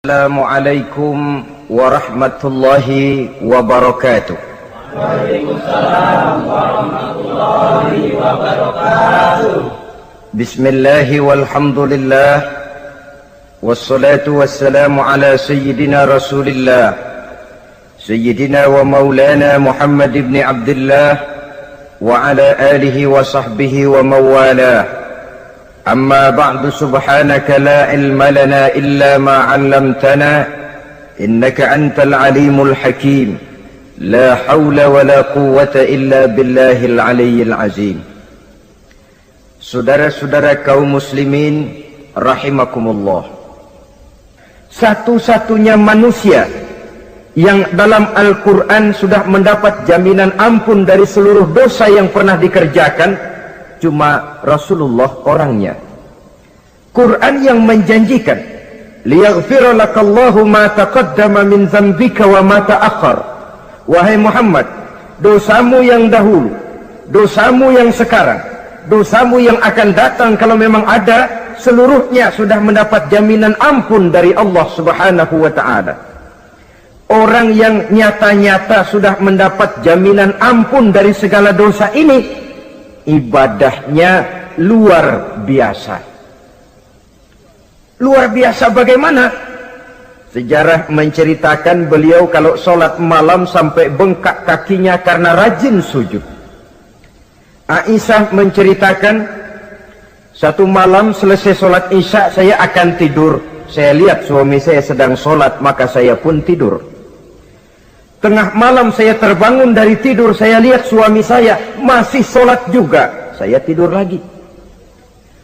Assalamualaikum warahmatullahi wabarakatuh. Waalaikumsalam warahmatullahi wabarakatuh. Bismillahi walhamdulillah, wassalatu wassalamu ala sayyidina rasulillah, sayyidina wa maulana Muhammad ibn Abdullah wa ala alihi wa sahbihi wa mawalah. Amma ba'du, subhanaka la ilma lana illa ma 'allamtana innaka antal alimul hakim. La haula wa la quwwata illa billahil aliyyil azim. Saudara-saudara kaum muslimin rahimakumullah, satu-satunya manusia yang dalam Al-Quran sudah mendapat jaminan ampun dari seluruh dosa yang pernah dikerjakan cuma Rasulullah orangnya. Quran yang menjanjikan liyaghfira lakallahu ma taqaddama min dzambika wa ma ta'akhkhar. Wahai Muhammad, dosamu yang dahulu, dosamu yang sekarang, dosamu yang akan datang kalau memang ada, seluruhnya sudah mendapat jaminan ampun dari Allah Subhanahu wa ta'ala. Orang yang nyata-nyata sudah mendapat jaminan ampun dari segala dosa ini, ibadahnya luar biasa. Luar biasa bagaimana? Sejarah menceritakan beliau kalau sholat malam sampai bengkak kakinya karena rajin sujud. Aisyah menceritakan, satu malam selesai sholat isya saya akan tidur. Saya lihat suami saya sedang sholat, maka saya pun tidur. Tengah malam saya terbangun dari tidur, saya lihat suami saya masih sholat juga, saya tidur lagi.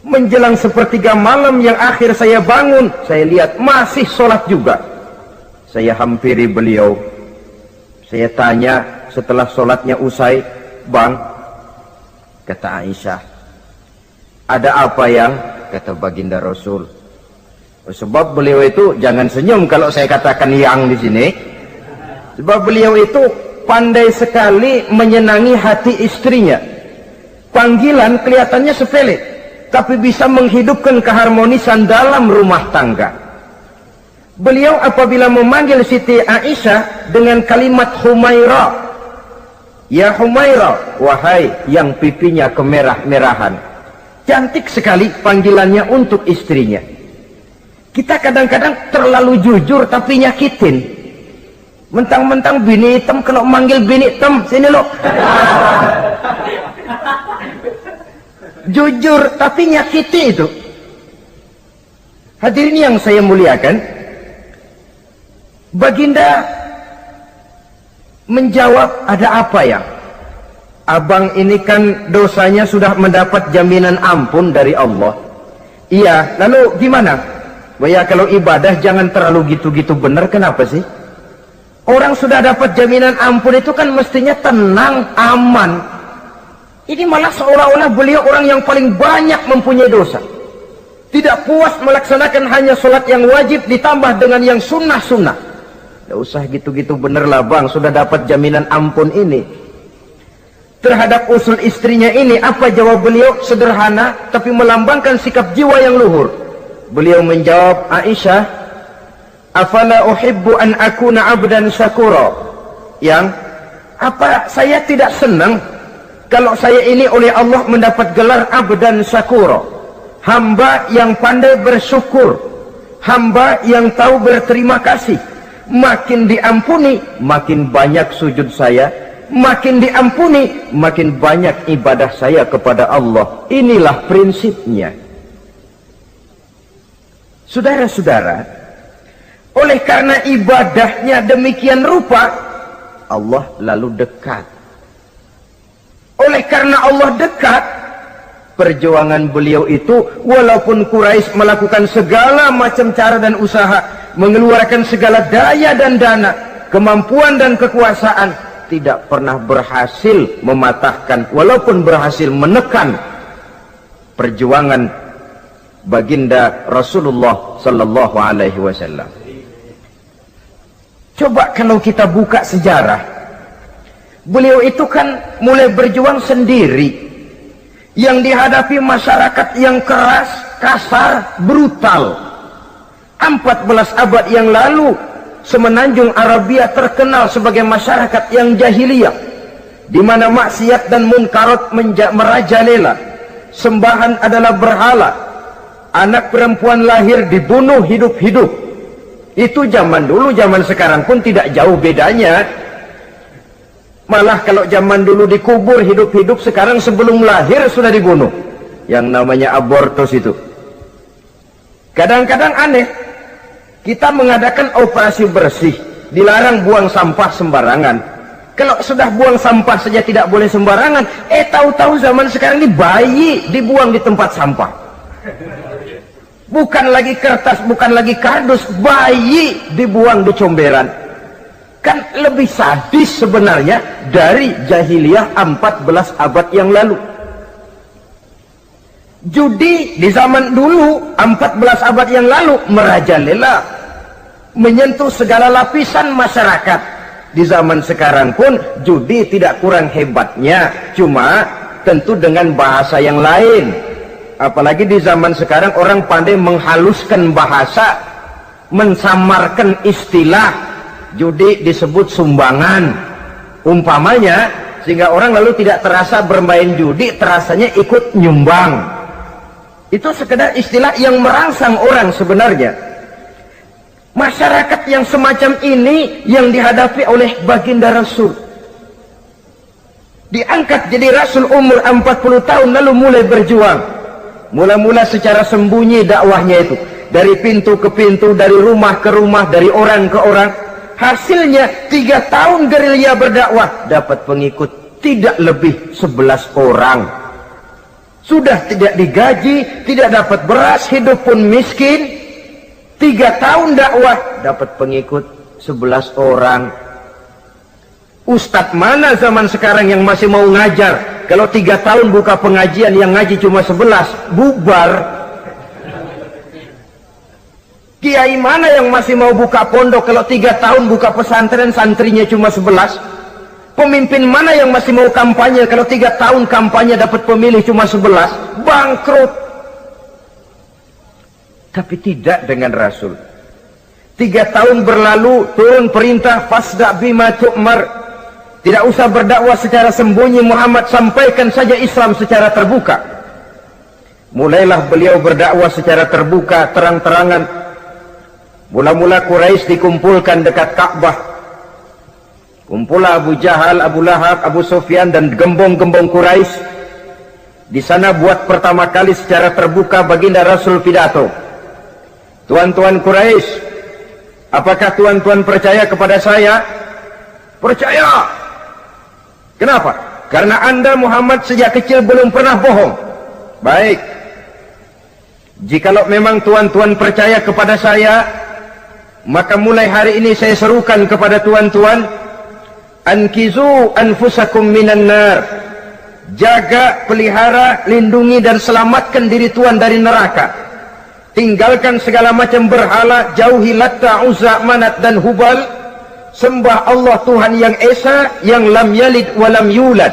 Menjelang sepertiga malam yang akhir saya bangun, saya lihat masih sholat juga. Saya hampiri beliau, saya tanya setelah sholatnya usai, "Bang," kata Aisyah, "ada apa yang?" Kata baginda Rasul, sebab beliau itu jangan senyum kalau saya katakan yang di sini. Sebab beliau itu pandai sekali menyenangi hati istrinya. Panggilan kelihatannya sepele, tapi bisa menghidupkan keharmonisan dalam rumah tangga. Beliau apabila memanggil Siti Aisyah dengan kalimat Humaira, "Ya Humaira," wahai yang pipinya kemerah-merahan. Cantik sekali panggilannya untuk istrinya. Kita kadang-kadang terlalu jujur tapi nyakitin. Mentang-mentang bini hitam, kalau manggil bini hitam, sini lo. Jujur tapi nyakiti itu. Hadirin yang saya muliakan, baginda menjawab, "Ada apa ya? Abang ini kan dosanya sudah mendapat jaminan ampun dari Allah." "Iya, lalu gimana?" "Ya kalau ibadah jangan terlalu gitu-gitu benar, kenapa sih? Orang sudah dapat jaminan ampun itu kan mestinya tenang, aman. Ini malah seolah-olah beliau orang yang paling banyak mempunyai dosa. Tidak puas melaksanakan hanya sholat yang wajib ditambah dengan yang sunnah-sunnah. Tidak usah gitu-gitu bener lah bang, sudah dapat jaminan ampun ini." Terhadap usul istrinya ini, apa jawab beliau? Sederhana, tapi melambangkan sikap jiwa yang luhur. Beliau menjawab, "Aisyah, afala uhibbu an akuna abdan syakura." Yang apa saya tidak senang kalau saya ini oleh Allah mendapat gelar abdan syakura, hamba yang pandai bersyukur, hamba yang tahu berterima kasih. Makin diampuni, makin banyak sujud saya, makin diampuni, makin banyak ibadah saya kepada Allah. Inilah prinsipnya. Saudara-saudara, oleh karena ibadahnya demikian rupa, Allah lalu dekat. Oleh karena Allah dekat, perjuangan beliau itu, walaupun Quraisy melakukan segala macam cara dan usaha, mengeluarkan segala daya dan dana, kemampuan dan kekuasaan, tidak pernah berhasil mematahkan, walaupun berhasil menekan perjuangan baginda Rasulullah sallallahu alaihi wasallam. Coba kalau kita buka sejarah, beliau itu kan mulai berjuang sendiri, yang dihadapi masyarakat yang keras, kasar, brutal. 14 abad yang lalu, semenanjung Arabia terkenal sebagai masyarakat yang jahiliyah, di mana maksiat dan munkarat merajalela. Sembahan adalah berhala. Anak perempuan lahir dibunuh hidup-hidup. Itu zaman dulu, zaman sekarang pun tidak jauh bedanya. Malah kalau zaman dulu dikubur hidup-hidup, sekarang sebelum lahir sudah dibunuh. Yang namanya abortus itu. Kadang-kadang aneh, kita mengadakan operasi bersih, dilarang buang sampah sembarangan. Kalau sudah buang sampah saja tidak boleh sembarangan, tahu-tahu zaman sekarang ini bayi dibuang di tempat sampah. Bukan lagi kertas, bukan lagi kardus, bayi dibuang di comberan. Kan lebih sadis sebenarnya dari jahiliyah 14 abad yang lalu. Judi di zaman dulu 14 abad yang lalu merajalela, menyentuh segala lapisan masyarakat. Di zaman sekarang pun judi tidak kurang hebatnya, cuma tentu dengan bahasa yang lain. Apalagi di zaman sekarang orang pandai menghaluskan bahasa, mensamarkan istilah. Judi disebut sumbangan umpamanya, sehingga orang lalu tidak terasa bermain judi, terasanya ikut nyumbang. Itu sekedar istilah yang merangsang orang sebenarnya. Masyarakat yang semacam ini yang dihadapi oleh baginda Rasul. Diangkat jadi Rasul umur 40 tahun lalu mulai berjuang. Mula-mula secara sembunyi dakwahnya itu. Dari pintu ke pintu, dari rumah ke rumah, dari orang ke orang. Hasilnya 3 tahun gerilya berdakwah, dapat pengikut tidak lebih 11 orang. Sudah tidak digaji, tidak dapat beras, hidup pun miskin. 3 tahun dakwah dapat pengikut 11 orang. Ustadz mana zaman sekarang yang masih mau ngajar? Kalau 3 tahun buka pengajian yang ngaji cuma 11, bubar. Kiai mana yang masih mau buka pondok kalau 3 tahun buka pesantren santrinya cuma 11? Pemimpin mana yang masih mau kampanye kalau 3 tahun kampanye dapat pemilih cuma 11? Bangkrut. Tapi tidak dengan Rasul. 3 tahun berlalu, turun perintah fasda bima tu'mar. Tidak usah berdakwah secara sembunyi, Muhammad sampaikan saja Islam secara terbuka. Mulailah beliau berdakwah secara terbuka, terang-terangan. Mula-mula Quraisy dikumpulkan dekat Ka'bah. Kumpulah Abu Jahal, Abu Lahab, Abu Sufyan dan gembong-gembong Quraisy. Di sana buat pertama kali secara terbuka baginda Rasul pidato. Tuan-tuan Quraisy, apakah tuan-tuan percaya kepada saya? Percaya. Kenapa? Karena Anda Muhammad sejak kecil belum pernah bohong. Baik. Jikalau memang tuan-tuan percaya kepada saya, maka mulai hari ini saya serukan kepada tuan-tuan, ankizu anfusakum minan nar. Jaga, pelihara, lindungi dan selamatkan diri tuan dari neraka. Tinggalkan segala macam berhala, jauhi Latta, Uzza, Manat dan Hubal. Sembah Allah Tuhan yang Esa, yang lam yalid walam yulad,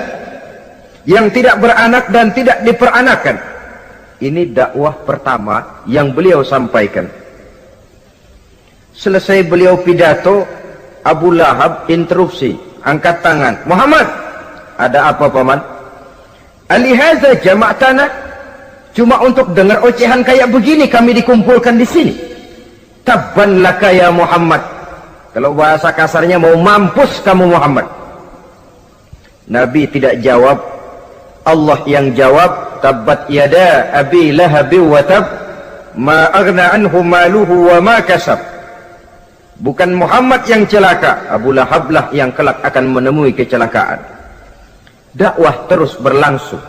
yang tidak beranak dan tidak diperanakan. Ini dakwah pertama yang beliau sampaikan. Selesai beliau pidato, Abu Lahab interupsi, angkat tangan. Muhammad, ada apa paman? Alihaza jama'tana? Cuma untuk dengar ocehan kayak begini kami dikumpulkan di sini. Tabban laka ya Muhammad. Kalau bahasa kasarnya mau mampus kamu Muhammad. Nabi tidak jawab, Allah yang jawab. Tabbat yada abi lahabi wa tab, ma aghna anhu maluhu wa ma kasab. Bukan Muhammad yang celaka, Abu Lahab lah yang kelak akan menemui kecelakaan. Dakwah terus berlangsung.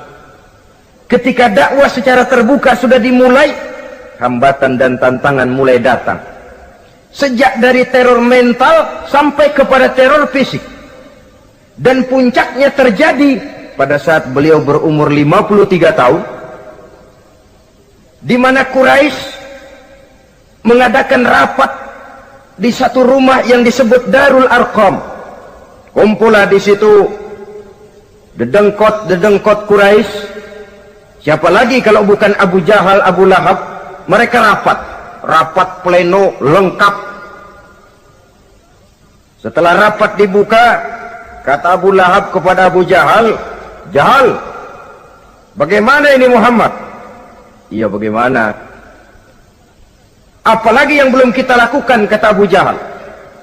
Ketika dakwah secara terbuka sudah dimulai, hambatan dan tantangan mulai datang. Sejak dari teror mental sampai kepada teror fisik. Dan puncaknya terjadi pada saat beliau berumur 53 tahun, di mana Quraisy mengadakan rapat di satu rumah yang disebut Darul Arqam. Kumpulah di situ dedengkot Quraisy. Siapa lagi kalau bukan Abu Jahal, Abu Lahab? Mereka rapat. rapat pleno lengkap. Setelah rapat dibuka, kata Abu Lahab kepada Abu Jahal, "Jahal, bagaimana ini Muhammad?" "Iya, bagaimana? Apalagi yang belum kita lakukan," kata Abu Jahal.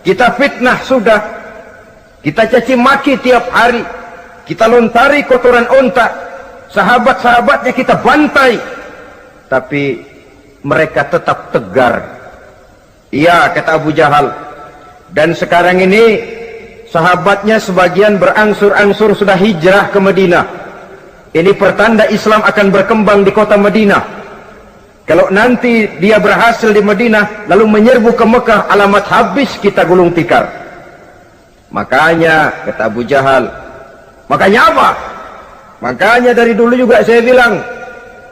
"Kita fitnah sudah, kita caci maki tiap hari, kita lontari kotoran onta, sahabat-sahabatnya kita bantai, tapi mereka tetap tegar." "Iya," kata Abu Jahal, "dan sekarang ini sahabatnya sebagian berangsur-angsur sudah hijrah ke Madinah. Ini pertanda Islam akan berkembang di kota Madinah. Kalau nanti dia berhasil di Madinah lalu menyerbu ke Mekah, alamat habis kita gulung tikar." "Makanya," kata Abu Jahal, "makanya apa? Makanya dari dulu juga saya bilang,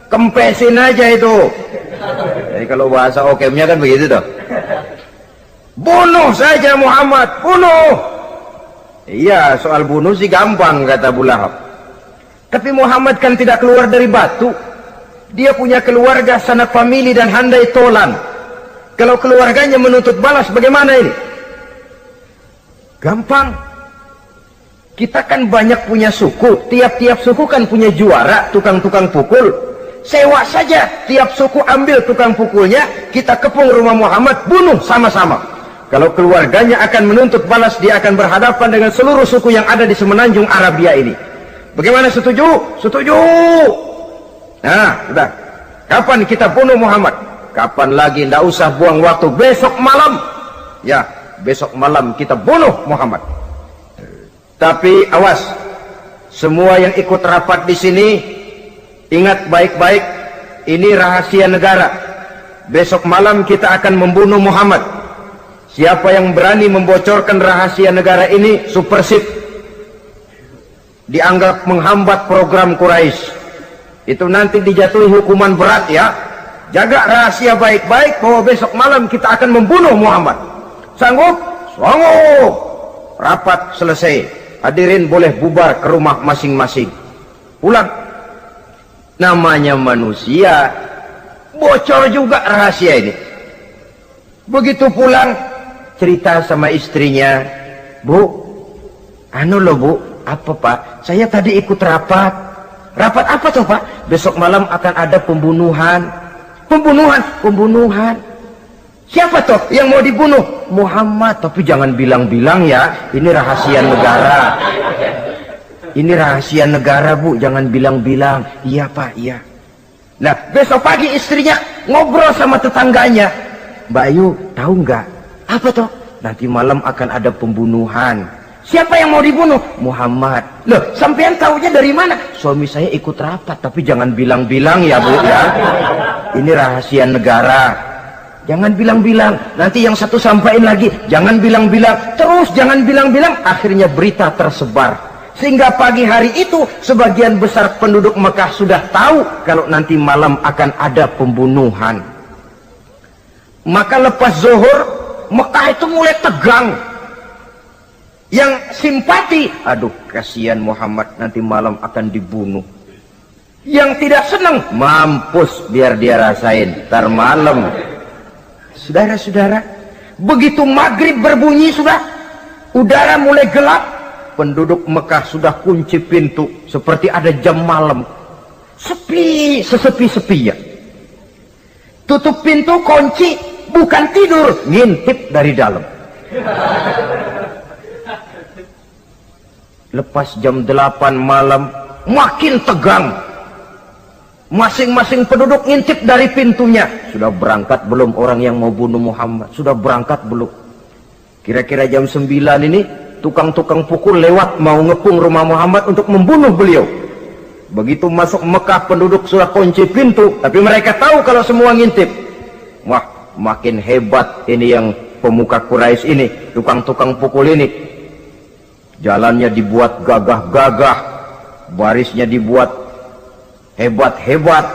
kempesin aja itu." Jadi kalau bahasa okemnya kan begitu toh. "Bunuh saja Muhammad, bunuh." "Iya, soal bunuh sih gampang," kata Abu Lahab. "Tapi Muhammad kan tidak keluar dari batu. Dia punya keluarga, sanak famili dan handai tolan. Kalau keluarganya menuntut balas, bagaimana ini?" "Gampang. Kita kan banyak punya suku. Tiap-tiap suku kan punya juara, tukang-tukang pukul. Sewa saja, tiap suku ambil tukang pukulnya, kita kepung rumah Muhammad, bunuh sama-sama. Kalau keluarganya akan menuntut balas, dia akan berhadapan dengan seluruh suku yang ada di semenanjung Arabia ini. Bagaimana, setuju?" "Setuju." "Nah, sudah. Kapan kita bunuh Muhammad?" "Kapan lagi, tidak usah buang waktu. Besok malam." "Ya, besok malam kita bunuh Muhammad. Tapi awas, semua yang ikut rapat di sini, ingat baik-baik, ini rahasia negara. Besok malam kita akan membunuh Muhammad. Siapa yang berani membocorkan rahasia negara ini, supersip, dianggap menghambat program Quraisy. Itu nanti dijatuhi hukuman berat ya. Jaga rahasia baik-baik bahwa besok malam kita akan membunuh Muhammad. Sanggup?" "Sanggup." Rapat selesai. Hadirin boleh bubar ke rumah masing-masing. Pulang. Namanya manusia, bocor juga rahasia ini. Begitu pulang, cerita sama istrinya, "Bu, anu loh Bu." "Apa Pak?" "Saya tadi ikut rapat." "Rapat apa tuh Pak?" "Besok malam akan ada pembunuhan." "Pembunuhan?" "Pembunuhan." "Siapa toh yang mau dibunuh?" "Muhammad." "Tapi jangan bilang-bilang ya, ini rahasia negara." "Ini rahasia negara Bu, jangan bilang-bilang." "Iya Pak, iya." Nah, besok pagi istrinya ngobrol sama tetangganya. "Mbak Ayu, tahu nggak?" "Apa toh?" "Nanti malam akan ada pembunuhan." "Siapa yang mau dibunuh?" "Muhammad." "Loh, sampean tahunya dari mana?" "Suami saya ikut rapat." "Tapi jangan bilang-bilang ya Bu ya, ini rahasia negara. Jangan bilang-bilang, nanti yang satu sampaikan lagi, jangan bilang-bilang, terus jangan bilang-bilang." Akhirnya berita tersebar, sehingga pagi hari itu sebagian besar penduduk Mekah sudah tahu kalau nanti malam akan ada pembunuhan. Maka lepas zuhur, Mekah itu mulai tegang. Yang simpati, "Aduh kasihan Muhammad, nanti malam akan dibunuh." Yang tidak senang, "Mampus, biar dia rasain, ntar malam." Saudara-saudara, begitu maghrib berbunyi sudah, udara mulai gelap, penduduk Mekah sudah kunci pintu seperti ada jam malam. Sepi, sesepi-sepinya. Tutup pintu, kunci, bukan tidur, ngintip dari dalam. Lepas jam 8 malam, makin tegang. Masing-masing penduduk ngintip dari pintunya. Sudah berangkat belum orang yang mau bunuh Muhammad? Sudah berangkat belum? Kira-kira jam 9 ini, tukang-tukang pukul lewat mau ngepung rumah Muhammad untuk membunuh beliau. Begitu masuk Mekah, penduduk sudah kunci pintu, tapi mereka tahu kalau semua ngintip. Wah, makin hebat ini yang pemuka Quraisy ini, tukang-tukang pukul ini. Jalannya dibuat gagah-gagah, barisnya dibuat hebat-hebat.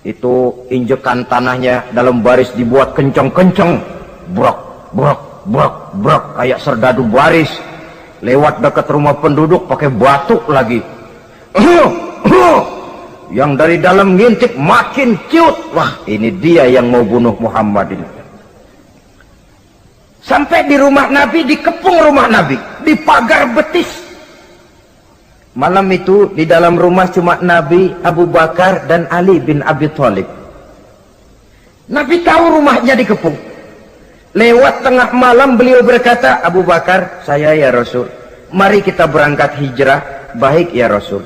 Itu injekan tanahnya dalam baris dibuat kenceng-kenceng, brok, brok, brok, brok, kayak serdadu baris. Lewat dekat rumah penduduk pakai batuk lagi. yang dari dalam ngintip makin ciut. Wah, ini dia yang mau bunuh Muhammad ini. Sampai di rumah Nabi, dikepung rumah Nabi, di pagar betis. Malam itu di dalam rumah cuma Nabi, Abu Bakar dan Ali bin Abi Thalib. Nabi tahu rumahnya dikepung. Lewat tengah malam beliau berkata, Abu Bakar, saya ya Rasul, mari kita berangkat hijrah. Baik ya Rasul.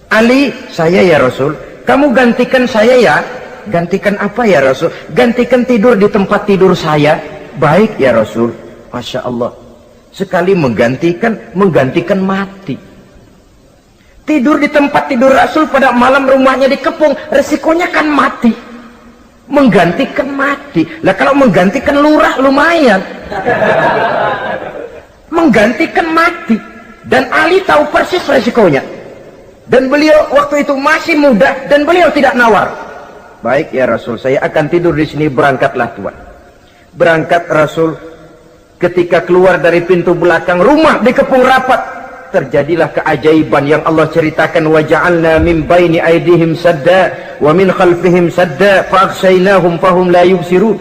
Ali, saya ya Rasul, kamu gantikan saya ya. Gantikan apa ya Rasul? Gantikan tidur di tempat tidur saya. Baik ya Rasul. Masya Allah, sekali menggantikan mati. Tidur di tempat tidur Rasul pada malam rumahnya dikepung, resikonya kan mati. Menggantikan mati. Lah kalau menggantikan lurah lumayan. Menggantikan mati. Dan Ali tahu persis resikonya. Dan beliau waktu itu masih muda dan beliau tidak nawar. Baik ya Rasul, saya akan tidur di sini, berangkatlah Tuhan. Berangkat Rasul, ketika keluar dari pintu belakang rumah dikepung rapat, terjadilah keajaiban yang Allah ceritakan, wa ja'alna min baini aydihim sadda wa min khalfihim sadda fa aghshaynahum fahum la yubsirun.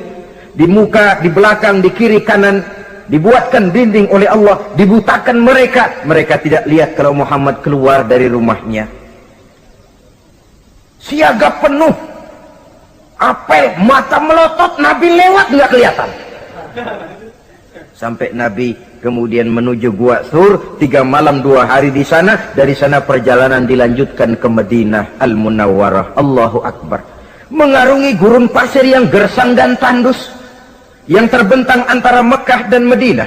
Di muka, di belakang, di kiri kanan dibuatkan dinding oleh Allah, dibutakan mereka tidak lihat kalau Muhammad keluar dari rumahnya. Siaga penuh, apel, mata melotot, Nabi lewat nggak kelihatan. Sampai Nabi kemudian menuju Gua Thur, 3 malam 2 hari di sana. Dari sana perjalanan dilanjutkan ke Madinah Al-Munawwarah. Allahu Akbar. Mengarungi gurun pasir yang gersang dan tandus, yang terbentang antara Mekah dan Madinah,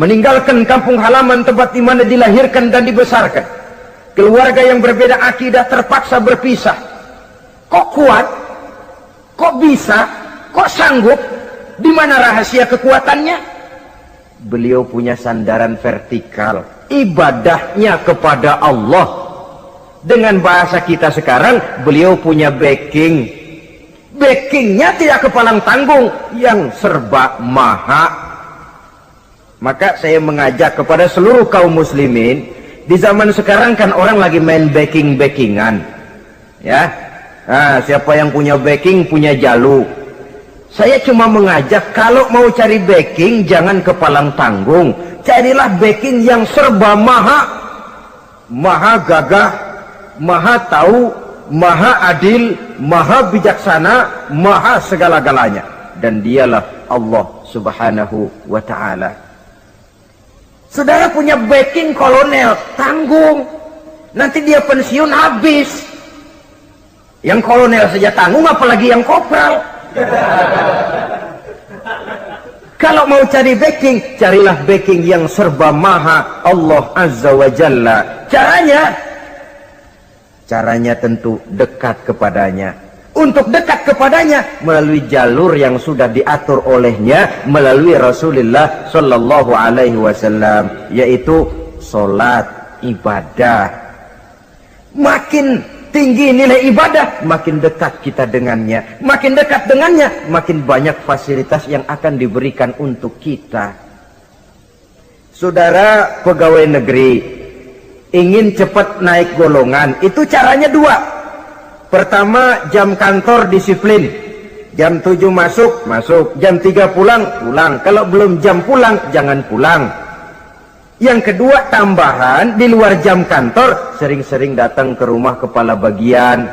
meninggalkan kampung halaman tempat di mana dilahirkan dan dibesarkan. Keluarga yang berbeda akidah terpaksa berpisah. Kok kuat? Kok bisa? Kok sanggup? Di mana rahasia kekuatannya? Beliau punya sandaran vertikal, ibadahnya kepada Allah. Dengan bahasa kita sekarang, beliau punya backing. Backingnya tidak kepalang tanggung, yang serba maha. Maka saya mengajak kepada seluruh kaum muslimin, di zaman sekarang kan orang lagi main backingan, ya. Nah, siapa yang punya backing punya jalu. Saya cuma mengajak, kalau mau cari backing jangan kepalang tanggung, carilah backing yang serba maha. Maha gagah, maha tahu, maha adil, maha bijaksana, maha segala-galanya. Dan dialah Allah subhanahu wa ta'ala. Saudara punya backing kolonel, tanggung. Nanti dia pensiun habis. Yang kolonel saja tanggung, apalagi yang kopral. Kalau mau cari backing, carilah backing yang serba maha, Allah azza wa jalla. Caranya tentu dekat kepadanya. Untuk dekat kepadanya melalui jalur yang sudah diatur olehnya, melalui Rasulullah Shallallahu Alaihi Wasallam, yaitu solat, ibadah. Makin tinggi nilai ibadah, makin dekat kita dengannya. Makin dekat dengannya, makin banyak fasilitas yang akan diberikan untuk kita. Saudara pegawai negeri ingin cepat naik golongan, itu caranya 2. Pertama, jam kantor disiplin. Jam 7 masuk, jam 3 pulang. Kalau belum jam pulang, jangan pulang. Yang kedua, tambahan, di luar jam kantor, sering-sering datang ke rumah kepala bagian.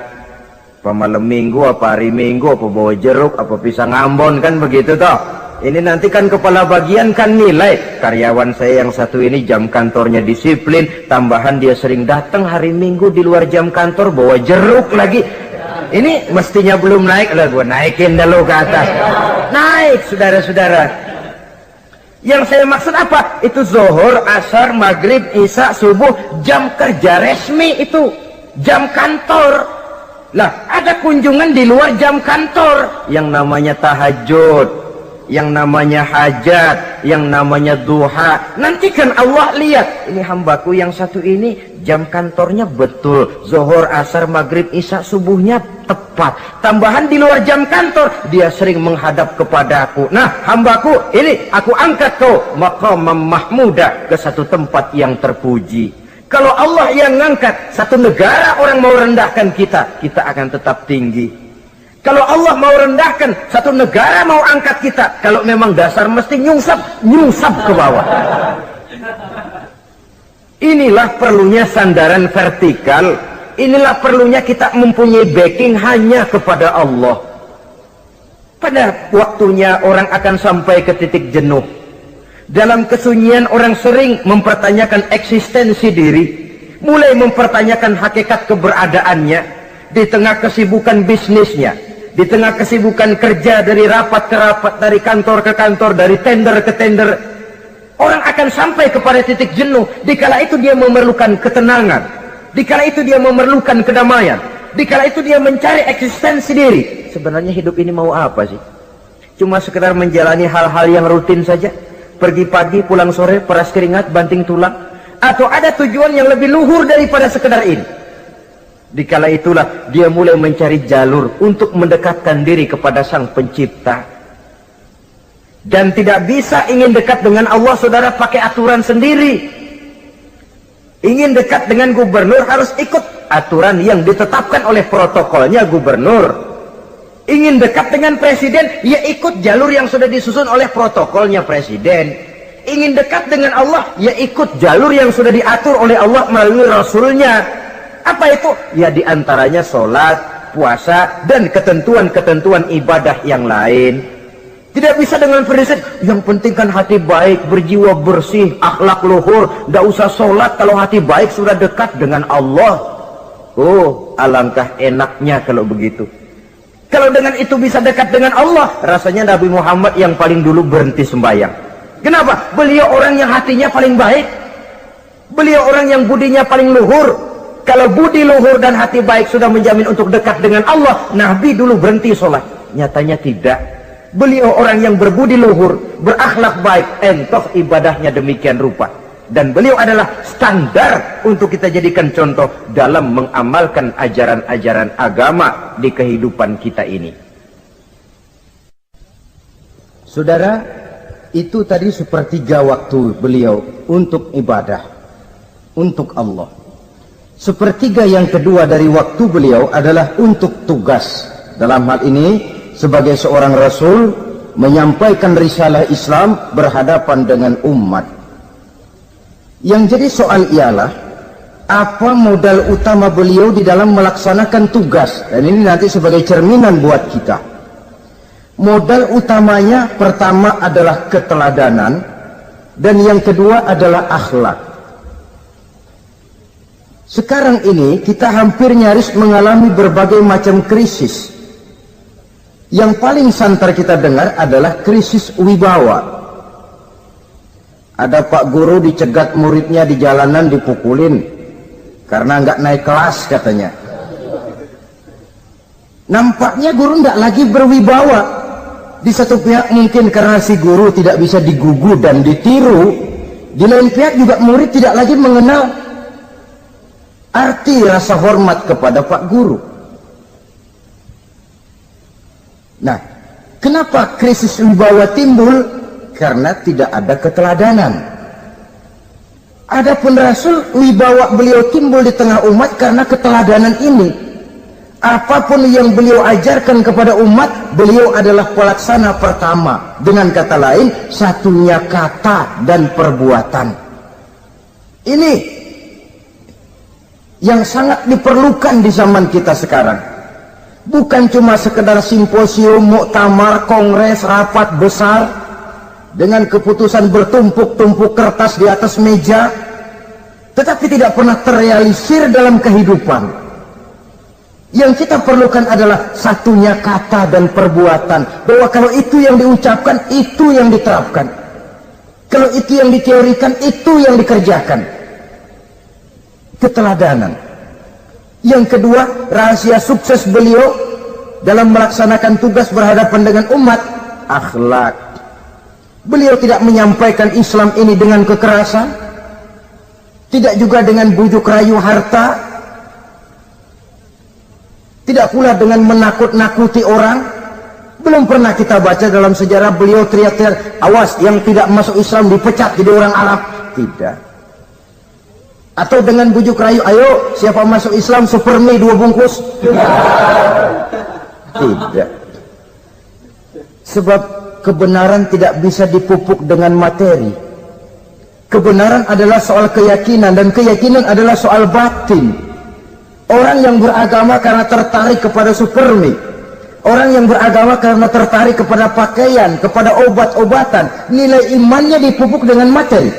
Apa malam minggu, apa hari minggu, apa bawa jeruk, apa pisang Ambon, kan begitu toh. Ini nanti kan kepala bagian kan nilai, karyawan saya yang satu ini jam kantornya disiplin, tambahan dia sering datang hari minggu di luar jam kantor bawa jeruk lagi. Ini mestinya belum naik, lah gua naikin dulu ke atas. Naik, saudara-saudara. Yang saya maksud apa? Itu zuhur, asar, maghrib, isya, subuh, jam kerja resmi itu, jam kantor. Lah, ada kunjungan di luar jam kantor, yang namanya tahajud, yang namanya hajat, yang namanya duha. Nanti kan Allah lihat, ini hambaku yang satu ini jam kantornya betul, zuhur, asar, maghrib, isya, subuhnya tepat. Tambahan di luar jam kantor, dia sering menghadap kepadaku. Nah, hambaku ini aku angkat kau maqamam mahmudah, ke satu tempat yang terpuji. Kalau Allah yang ngangkat, satu negara orang mau rendahkan kita, kita akan tetap tinggi. Kalau Allah mau rendahkan, satu negara mau angkat kita, kalau memang dasar mesti nyungsap ke bawah. Inilah perlunya sandaran vertikal. Inilah perlunya kita mempunyai backing hanya kepada Allah. Pada waktunya orang akan sampai ke titik jenuh. Dalam kesunyian orang sering mempertanyakan eksistensi diri, mulai mempertanyakan hakikat keberadaannya di tengah kesibukan bisnisnya, di tengah kesibukan kerja dari rapat ke rapat, dari kantor ke kantor, dari tender ke tender. Orang akan sampai kepada titik jenuh. Dikala itu dia memerlukan ketenangan, dikala itu dia memerlukan kedamaian, dikala itu dia mencari eksistensi diri. Sebenarnya hidup ini mau apa sih? Cuma sekedar menjalani hal-hal yang rutin saja, pergi pagi pulang sore, peras keringat banting tulang, atau ada tujuan yang lebih luhur daripada sekedar ini? Dikala itulah dia mulai mencari jalur untuk mendekatkan diri kepada Sang Pencipta. Dan tidak bisa ingin dekat dengan Allah, saudara, pakai aturan sendiri. Ingin dekat dengan gubernur harus ikut aturan yang ditetapkan oleh protokolnya gubernur. Ingin dekat dengan presiden, ya ikut jalur yang sudah disusun oleh protokolnya presiden. Ingin dekat dengan Allah, ya ikut jalur yang sudah diatur oleh Allah melalui Rasulnya. Apa itu? Ya diantaranya sholat, puasa, dan ketentuan-ketentuan ibadah yang lain. Tidak bisa dengan prinsip, yang penting kan hati baik, berjiwa bersih, akhlak luhur, gak usah sholat kalau hati baik sudah dekat dengan Allah. Oh, alangkah enaknya kalau begitu. Kalau dengan itu bisa dekat dengan Allah, rasanya Nabi Muhammad yang paling dulu berhenti sembahyang. Kenapa? Beliau orang yang hatinya paling baik. Beliau orang yang budinya paling luhur. Kalau budi luhur dan hati baik sudah menjamin untuk dekat dengan Allah, Nabi dulu berhenti sholat. Nyatanya tidak. Beliau orang yang berbudi luhur, berakhlak baik, entoh ibadahnya demikian rupa. Dan beliau adalah standar untuk kita jadikan contoh dalam mengamalkan ajaran-ajaran agama di kehidupan kita ini. Saudara, itu tadi sepertiga waktu beliau untuk ibadah, untuk Allah. Sepertiga yang kedua dari waktu beliau adalah untuk tugas. Dalam hal ini, sebagai seorang Rasul, menyampaikan risalah Islam berhadapan dengan umat. Yang jadi soal ialah, apa modal utama beliau di dalam melaksanakan tugas? Dan ini nanti sebagai cerminan buat kita. Modal utamanya pertama adalah keteladanan, dan yang kedua adalah akhlak. Sekarang ini kita hampir nyaris mengalami berbagai macam krisis. Yang paling santer kita dengar adalah krisis wibawa. Ada pak guru dicegat muridnya di jalanan, dipukulin karena nggak naik kelas katanya. Nampaknya guru nggak lagi berwibawa. Di satu pihak mungkin karena si guru tidak bisa digugu dan ditiru, di lain pihak juga murid tidak lagi mengenal arti rasa hormat kepada pak guru. Nah, kenapa krisis wibawa timbul? Karena tidak ada keteladanan. Adapun Rasul, wibawa beliau timbul di tengah umat karena keteladanan ini. Apapun yang beliau ajarkan kepada umat, beliau adalah pelaksana pertama. Dengan kata lain, satunya kata dan perbuatan. Ini yang sangat diperlukan di zaman kita sekarang. Bukan cuma sekedar simposium, muktamar, kongres, rapat besar dengan keputusan bertumpuk-tumpuk kertas di atas meja, tetapi tidak pernah terrealisir dalam kehidupan. Yang kita perlukan adalah satunya kata dan perbuatan, bahwa kalau itu yang diucapkan, itu yang diterapkan. Kalau itu yang diteorikan, itu yang dikerjakan. Keteladanan. Yang kedua, rahasia sukses beliau dalam melaksanakan tugas berhadapan dengan umat, akhlak. Beliau tidak menyampaikan Islam ini dengan kekerasan, tidak juga dengan bujuk rayu harta, tidak pula dengan menakut-nakuti orang. Belum pernah kita baca dalam sejarah beliau teriak-teriak, awas yang tidak masuk Islam dipecat jadi orang Arab. Tidak. Atau dengan bujuk rayu, ayo siapa masuk Islam super mie 2 bungkus? Tidak. Sebab kebenaran tidak bisa dipupuk dengan materi. Kebenaran adalah soal keyakinan, dan keyakinan adalah soal batin. Orang yang beragama karena tertarik kepada super mie, orang yang beragama karena tertarik kepada pakaian, kepada obat-obatan, nilai imannya dipupuk dengan materi.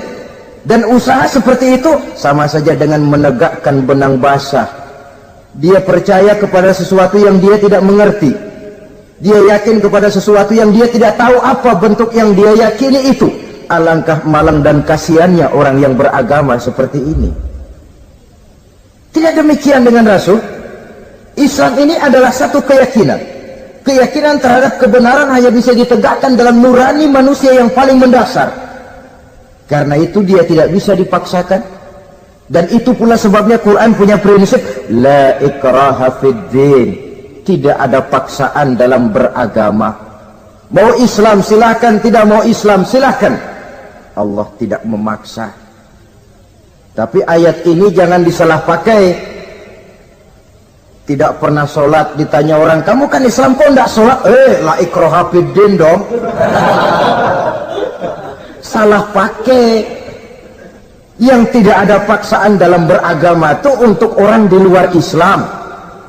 Dan usaha seperti itu sama saja dengan menegakkan benang basah. Dia percaya kepada sesuatu yang dia tidak mengerti. Dia yakin kepada sesuatu yang dia tidak tahu apa bentuk yang dia yakini itu. Alangkah malang dan kasihannya orang yang beragama seperti ini. Tidak demikian dengan Rasul. Islam ini adalah satu keyakinan. Keyakinan terhadap kebenaran hanya bisa ditegakkan dalam nurani manusia yang paling mendasar. Karena itu dia tidak bisa dipaksakan. Dan itu pula sebabnya Quran punya prinsip la ikraha fid din. Tidak ada paksaan dalam beragama. Mau Islam silahkan, tidak mau Islam silahkan. Allah tidak memaksa. Tapi ayat ini jangan disalah pakai. Tidak pernah sholat, ditanya orang, kamu kan Islam kok enggak sholat? La ikraha fid din dong. Salah pakai. Yang tidak ada paksaan dalam beragama itu untuk orang di luar Islam.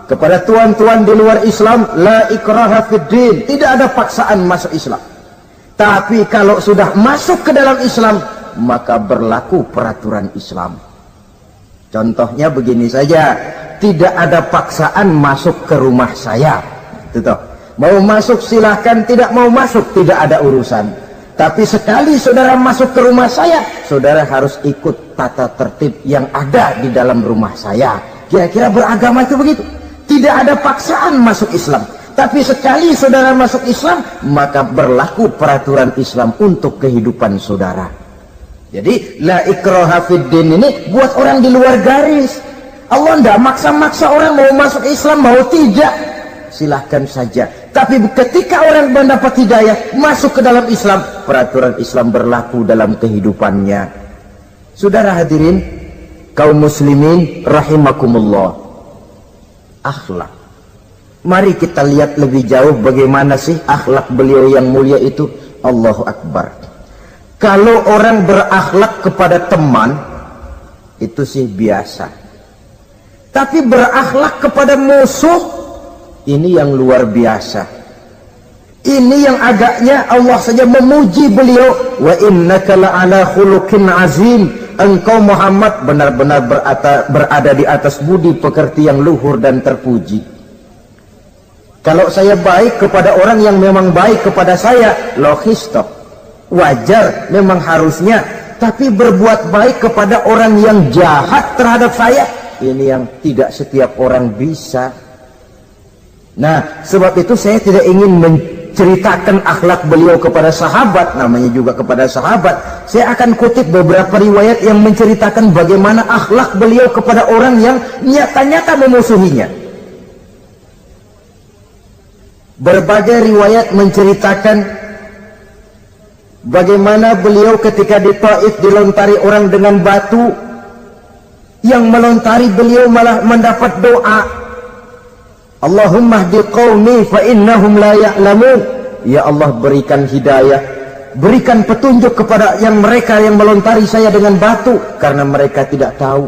Kepada tuan-tuan di luar Islam, la ikraha fid din, tidak ada paksaan masuk Islam. Tapi kalau sudah masuk ke dalam Islam, maka berlaku peraturan Islam. Contohnya begini saja, tidak ada paksaan masuk ke rumah saya. Itu toh. Mau masuk silahkan, tidak mau masuk tidak ada urusan. Tapi sekali saudara masuk ke rumah saya, saudara harus ikut tata tertib yang ada di dalam rumah saya. Kira-kira beragama itu begitu. Tidak ada paksaan masuk Islam. Tapi sekali saudara masuk Islam, maka berlaku peraturan Islam untuk kehidupan saudara. Jadi la ikraha fid din ini buat orang di luar garis. Allah tidak maksa-maksa orang mau masuk Islam, mau tidak. Silahkan saja. Tapi ketika orang mendapat hidayah masuk ke dalam Islam, peraturan Islam berlaku dalam kehidupannya. Saudara hadirin kaum muslimin rahimakumullah, akhlak. Mari kita lihat lebih jauh bagaimana sih akhlak beliau yang mulia itu. Allahu Akbar. Kalau orang berakhlak kepada teman itu sih biasa. Tapi berakhlak kepada musuh, ini yang luar biasa. Ini yang agaknya Allah saja memuji beliau. Wa innaka la'ala khuluqin azim. Engkau Muhammad benar-benar berada di atas budi pekerti yang luhur dan terpuji. Kalau saya baik kepada orang yang memang baik kepada saya, logis toh, wajar, memang harusnya. Tapi berbuat baik kepada orang yang jahat terhadap saya, ini yang tidak setiap orang bisa. Nah, sebab itu saya tidak ingin menceritakan akhlak beliau kepada sahabat, namanya juga kepada sahabat. Saya akan kutip beberapa riwayat yang menceritakan bagaimana akhlak beliau kepada orang yang nyata-nyata memusuhinya. Berbagai riwayat menceritakan bagaimana beliau ketika di Taif dilontari orang dengan batu, yang melontari beliau malah mendapat doa, Allahumma hdi qaumi fa innahum la ya'lamun. Ya Allah, berikan hidayah, berikan petunjuk kepada mereka yang melontari saya dengan batu, karena mereka tidak tahu.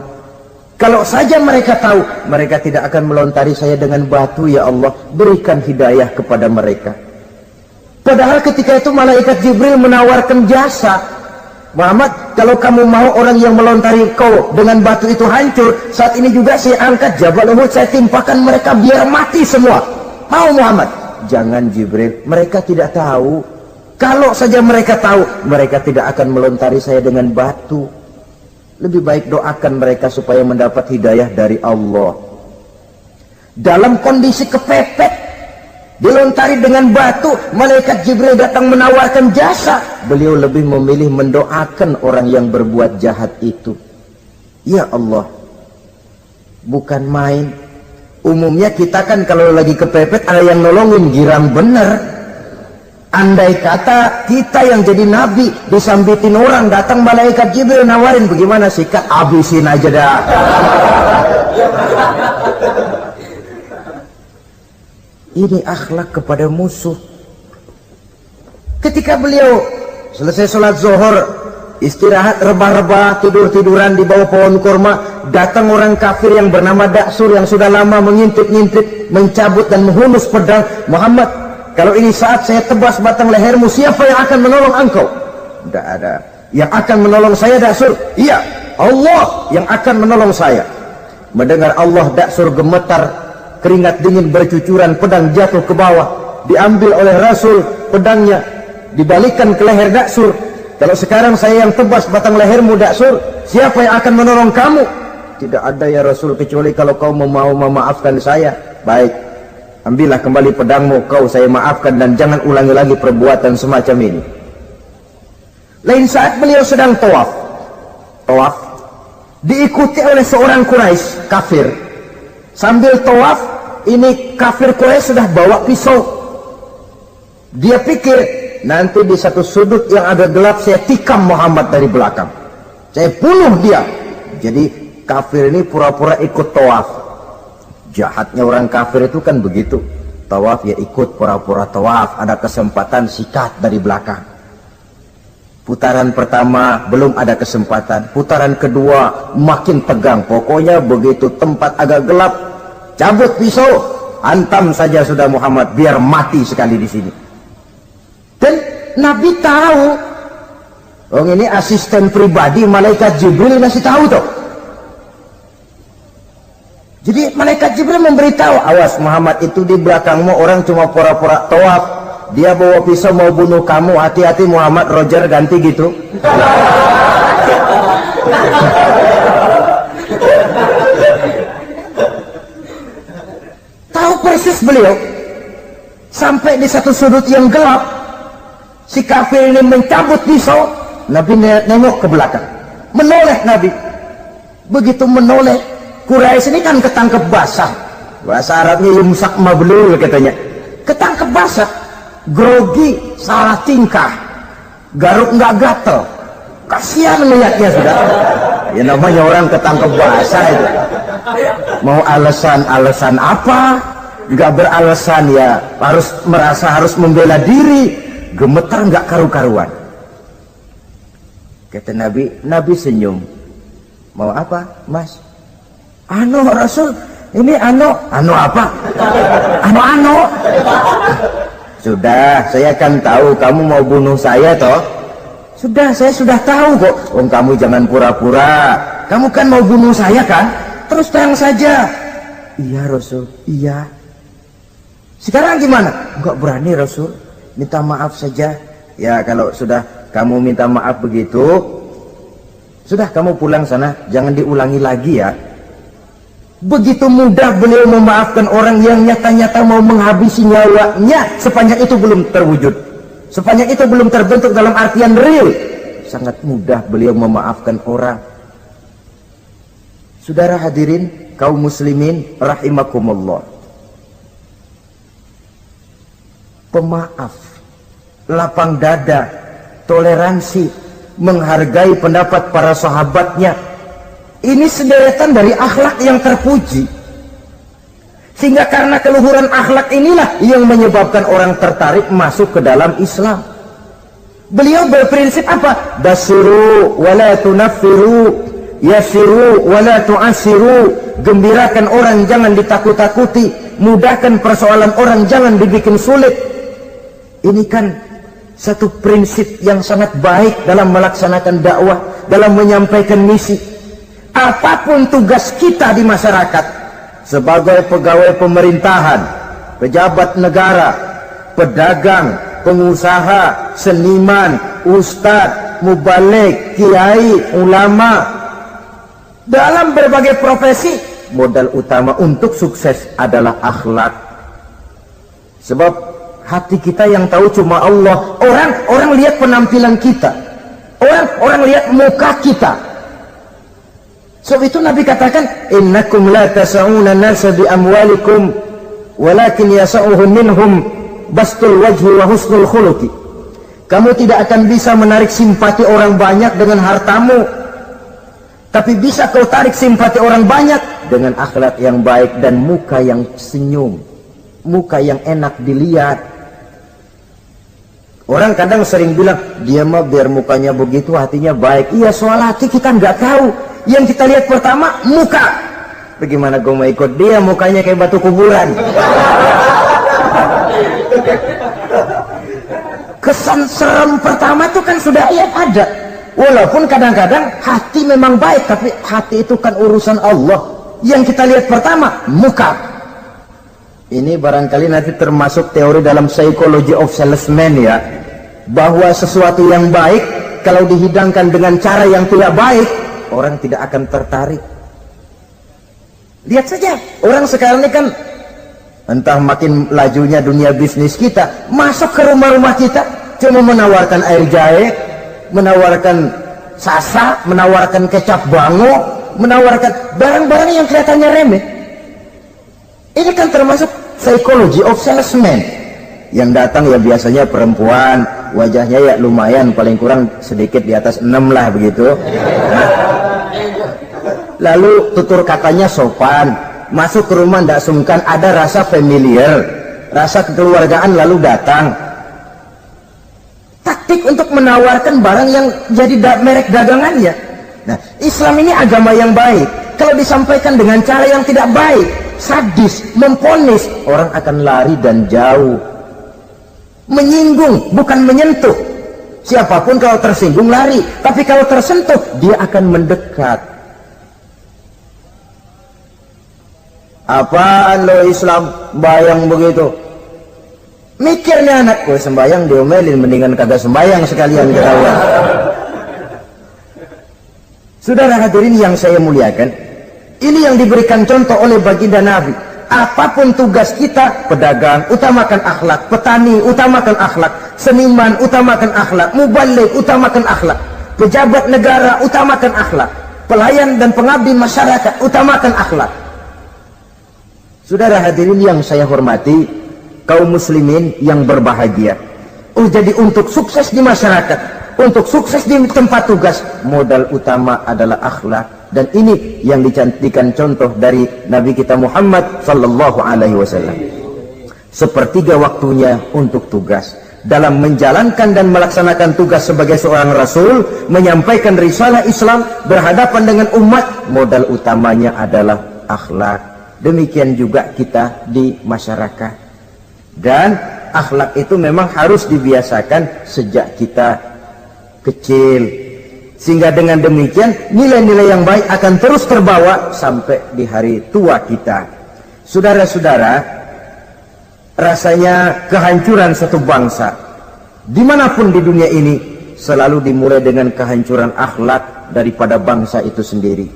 Kalau saja mereka tahu, mereka tidak akan melontari saya dengan batu. Ya Allah, berikan hidayah kepada mereka. Padahal ketika itu malaikat Jibril menawarkan jasa. Muhammad, kalau kamu mau orang yang melontari kau dengan batu itu hancur, saat ini juga saya angkat Jabal Uhud, saya timpakan mereka biar mati semua. Mau Muhammad? Jangan Jibril, mereka tidak tahu. Kalau saja mereka tahu, mereka tidak akan melontari saya dengan batu. Lebih baik doakan mereka supaya mendapat hidayah dari Allah. Dalam kondisi kepepet, dilontari dengan batu, malaikat Jibril datang menawarkan jasa. Beliau lebih memilih mendoakan orang yang berbuat jahat itu. Ya Allah, bukan main. Umumnya kita kan kalau lagi kepepet ada yang nolongin, girang bener. Andai kata kita yang jadi nabi disambitin orang, datang malaikat Jibril nawarin, bagaimana sikap? Habisin aja dah. Ini akhlak kepada musuh. Ketika beliau selesai sholat zuhur, istirahat rebah-rebah, tidur-tiduran di bawah pohon kurma, datang orang kafir yang bernama Daksur yang sudah lama mengintip-ngintip, mencabut dan menghunus pedang. Muhammad, kalau ini saat saya tebas batang lehermu, siapa yang akan menolong engkau? Tidak ada. Yang akan menolong saya Daksur? Iya, Allah yang akan menolong saya. Mendengar Allah, Daksur gemetar, keringat dingin bercucuran, pedang jatuh ke bawah, diambil oleh Rasul pedangnya, dibalikkan ke leher Daksur. Kalau sekarang saya yang tebas batang lehermu Daksur, siapa yang akan menolong kamu? Tidak ada ya Rasul, kecuali kalau kau mau memaafkan saya. Baik, ambillah kembali pedangmu, kau saya maafkan, dan jangan ulangi lagi perbuatan semacam ini. Lain saat beliau sedang tawaf, diikuti oleh seorang Quraisy kafir. Sambil tawaf, ini kafir Quraisy sudah bawa pisau. Dia pikir, nanti di satu sudut yang agak gelap saya tikam Muhammad dari belakang, saya bunuh dia. Jadi kafir ini pura-pura ikut tawaf. Jahatnya orang kafir itu kan begitu, tawaf ya ikut pura-pura tawaf, ada kesempatan sikat dari belakang. Putaran pertama belum ada kesempatan, putaran kedua makin tegang. Pokoknya begitu tempat agak gelap, cabut pisau, hantam saja sudah Muhammad, biar mati sekali di sini. Dan Nabi tahu, oh ini asisten pribadi malaikat Jibril, masih tahu toh. Jadi malaikat Jibril memberitahu, awas Muhammad, itu di belakangmu orang cuma pura-pura tawaf, dia bawa pisau mau bunuh kamu, hati-hati Muhammad, Roger ganti gitu. Tahu persis beliau. Sampai di satu sudut yang gelap, si kafir ini mencabut pisau. Nabi nengok ke belakang, menoleh Nabi. Begitu menoleh, Quraisy ini kan ketangkep basah, bahasa Arabnya yumsak mablul katanya, ketangkep basah, grogi, salah tingkah, garuk nggak gatel, kasihan melihatnya sudah. Ya namanya orang ketangkep basah itu, mau alasan apa? Nggak beralasan ya, harus merasa harus membela diri, gemetar nggak karu-karuan. Kata Nabi senyum. Mau apa, Mas? Ano Rasul, ini ano apa? Ano. Sudah, saya kan tahu kamu mau bunuh saya toh. Sudah, saya sudah tahu kok. Kamu jangan pura-pura. Kamu kan mau bunuh saya kan? Terus terang saja. Iya Rasul, iya. Sekarang gimana? Enggak berani Rasul, minta maaf saja. Ya kalau sudah kamu minta maaf begitu, sudah kamu pulang sana, jangan diulangi lagi ya. Begitu mudah beliau memaafkan orang yang nyata-nyata mau menghabisi nyawanya, sepanjang itu belum terwujud, sepanjang itu belum terbentuk dalam artian real. Sangat mudah beliau memaafkan orang. Saudara hadirin kaum muslimin rahimakumullah, pemaaf, lapang dada, toleransi, menghargai pendapat para sahabatnya, ini sederetan dari akhlak yang terpuji. Sehingga karena keluhuran akhlak inilah yang menyebabkan orang tertarik masuk ke dalam Islam. Beliau berprinsip apa? Basiru wala tunaffiru, yasiru wala tu'asiru. Gembirakan orang, jangan ditakut-takuti. Mudahkan persoalan orang, jangan dibikin sulit. Ini kan satu prinsip yang sangat baik dalam melaksanakan dakwah, dalam menyampaikan misi. Apapun tugas kita di masyarakat, sebagai pegawai pemerintahan, pejabat negara, pedagang, pengusaha, seniman, ustadz, mubaligh, kiai, ulama, dalam berbagai profesi, modal utama untuk sukses adalah akhlak. Sebab hati kita yang tahu cuma Allah. Orang lihat penampilan kita, orang lihat muka kita. Sebab itu Nabi katakan, innakum la tas'una nasa bi amwalikum walakin yas'uhum minhum bastul wajhi wa husnul khuluqi. Kamu tidak akan bisa menarik simpati orang banyak dengan hartamu, tapi bisa kau tarik simpati orang banyak dengan akhlak yang baik dan muka yang senyum, muka yang enak dilihat. Orang kadang sering bilang, dia mah biar mukanya begitu hatinya baik. Iya, soal hati kita nggak tahu. Yang kita lihat pertama muka. Bagaimana gue mau ikut dia, mukanya kayak batu kuburan. Kesan serem pertama itu kan sudah ada. Walaupun kadang-kadang hati memang baik, tapi hati itu kan urusan Allah. Yang kita lihat pertama muka. Ini barangkali nanti termasuk teori dalam psychology of salesman ya, bahwa sesuatu yang baik kalau dihidangkan dengan cara yang tidak baik, orang tidak akan tertarik. Lihat saja orang sekarang ini kan, entah makin lajunya dunia bisnis kita, masuk ke rumah-rumah kita cuma menawarkan air jahe, menawarkan sasa, menawarkan kecap bango, menawarkan barang-barang yang kelihatannya remeh. Ini kan termasuk psychology of salesman. Yang datang ya biasanya perempuan, wajahnya ya lumayan, paling kurang sedikit di atas 6 lah begitu. Lalu tutur katanya sopan, masuk ke rumah tidak sungkan, ada rasa familiar, rasa kekeluargaan, lalu datang. Taktik untuk menawarkan barang yang jadi merek dagangannya. Nah, Islam ini agama yang baik. Kalau disampaikan dengan cara yang tidak baik, sadis, memponis, orang akan lari dan jauh. Menyinggung, bukan menyentuh. Siapapun kalau tersinggung lari, tapi kalau tersentuh dia akan mendekat. Apaan lo Islam bayang begitu? Mikirnya anak, gue sembayang diomelin, mendingan kagak sembayang sekalian ketahuan. Saudara hadirin yang saya muliakan, ini yang diberikan contoh oleh baginda Nabi. Apapun tugas kita, pedagang utamakan akhlak, petani utamakan akhlak, seniman utamakan akhlak, mubaligh utamakan akhlak, pejabat negara utamakan akhlak, pelayan dan pengabdi masyarakat utamakan akhlak. Saudara hadirin yang saya hormati, kaum muslimin yang berbahagia. Jadi untuk sukses di masyarakat, untuk sukses di tempat tugas, modal utama adalah akhlak. Dan ini yang dicantikan contoh dari Nabi kita Muhammad sallallahu alaihi wasallam. Sepertiga waktunya untuk tugas. Dalam menjalankan dan melaksanakan tugas sebagai seorang rasul, menyampaikan risalah Islam berhadapan dengan umat, modal utamanya adalah akhlak. Demikian juga kita di masyarakat. Dan akhlak itu memang harus dibiasakan sejak kita kecil, sehingga dengan demikian nilai-nilai yang baik akan terus terbawa sampai di hari tua kita. Saudara-saudara, rasanya kehancuran satu bangsa dimanapun di dunia ini selalu dimulai dengan kehancuran akhlak daripada bangsa itu sendiri.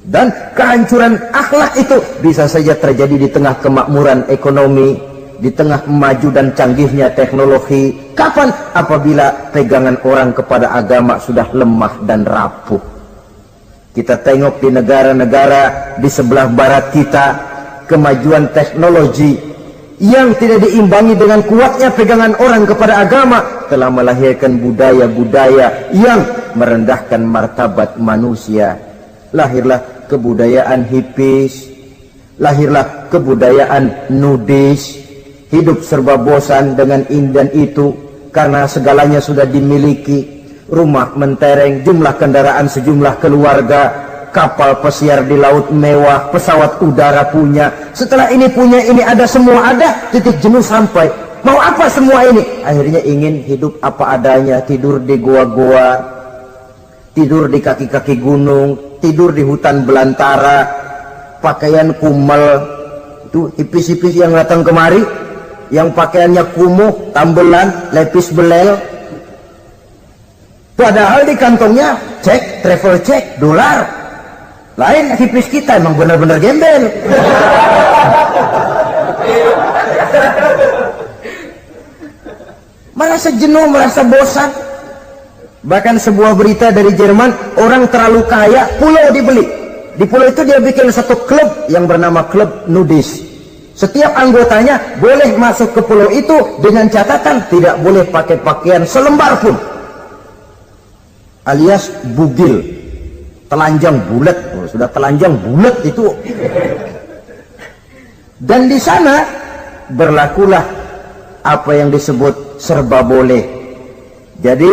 Dan kehancuran akhlak itu bisa saja terjadi di tengah kemakmuran ekonomi, di tengah maju dan canggihnya teknologi. Kapan? Apabila pegangan orang kepada agama sudah lemah dan rapuh. Kita tengok di negara-negara di sebelah barat kita, kemajuan teknologi yang tidak diimbangi dengan kuatnya pegangan orang kepada agama telah melahirkan budaya-budaya yang merendahkan martabat manusia. Lahirlah kebudayaan hippies, lahirlah kebudayaan nudis, hidup serba bosan dengan ini dan itu karena segalanya sudah dimiliki, rumah mentereng, jumlah kendaraan sejumlah keluarga, kapal pesiar di laut mewah, pesawat udara punya, setelah ini punya, ini ada, semua ada, titik jenuh sampai. Mau apa semua ini? Akhirnya ingin hidup apa adanya, tidur di goa-goa, tidur di kaki-kaki gunung, tidur di hutan belantara, pakaian kumel. Itu hipis-hipis yang datang kemari, yang pakaiannya kumuh, tambelan, lepis belel, padahal di kantongnya cek, travel cek, dolar. Lain hipis kita, emang benar-benar gembel. Merasa jenuh, merasa bosan. Bahkan sebuah berita dari Jerman, orang terlalu kaya, pulau dibeli. Di pulau itu dia bikin satu klub yang bernama klub nudis. Setiap anggotanya boleh masuk ke pulau itu dengan catatan tidak boleh pakai pakaian selembar pun, alias bugil, telanjang bulat. Sudah telanjang bulat itu. Dan di sana berlakulah apa yang disebut serba boleh. Jadi